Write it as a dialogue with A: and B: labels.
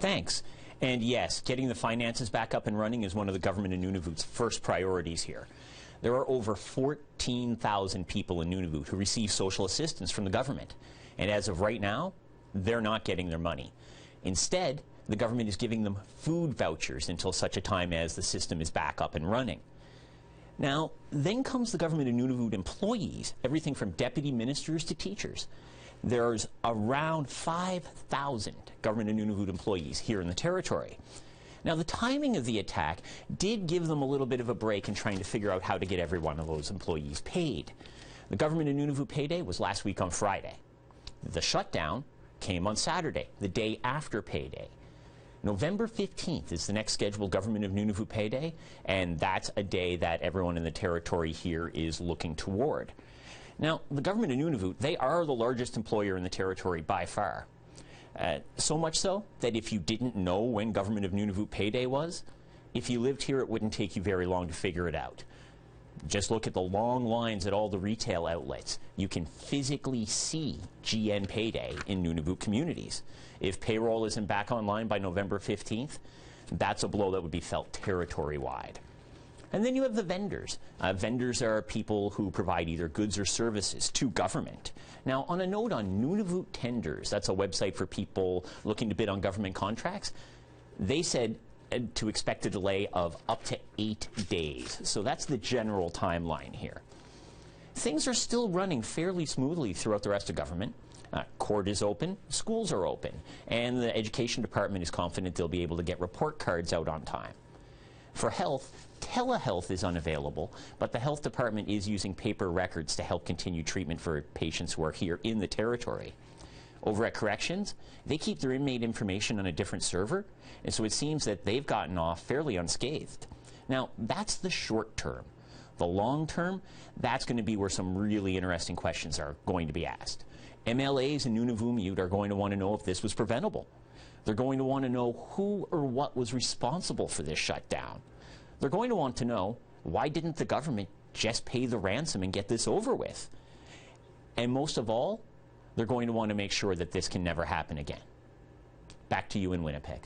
A: Thanks. And yes, getting the finances back up and running is one of the government in Nunavut's first priorities here. There are over 14,000 people in Nunavut who receive social assistance from the government. And as of right now, they're not getting their money. Instead, the government is giving them food vouchers until such a time as the system is back up and running. Now, then comes the government of Nunavut employees, everything from deputy ministers to teachers. There's around 5,000 government of Nunavut employees here in the territory. Now, the timing of the attack did give them a little bit of a break in trying to figure out how to get every one of those employees paid. The government of Nunavut payday was last week on Friday. The shutdown came on Saturday, the day after payday. November 15th is the next scheduled government of Nunavut payday, and that's a day that everyone in the territory here is looking toward. Now, the government of Nunavut, they are the largest employer in the territory by far. So much so that if you didn't know when government of Nunavut payday was, if you lived here, it wouldn't take you very long to figure it out. Just look at the long lines at all the retail outlets. You can physically see GN payday in Nunavut communities. If payroll isn't back online by November 15th, that's a blow that would be felt territory-wide. And then you have the vendors. Vendors are people who provide either goods or services to government. Now, on a note on Nunavut Tenders, that's a website for people looking to bid on government contracts, they said to expect a delay of up to 8 days. So that's the general timeline here. Things are still running fairly smoothly throughout the rest of government. Court is open, schools are open, and the education department is confident they'll be able to get report cards out on time. For health, telehealth is unavailable, but the health department is using paper records to help continue treatment for patients who are here in the territory. Over at corrections, they keep their inmate information on a different server, and so it seems that they've gotten off fairly unscathed. Now, that's the short term. The long term, that's going to be where some really interesting questions are going to be asked. MLAs in Nunavut are going to want to know if this was preventable. They're going to want to know who or what was responsible for this shutdown. They're going to want to know, why didn't the government just pay the ransom and get this over with? And most of all, they're going to want to make sure that this can never happen again. Back to you in Winnipeg.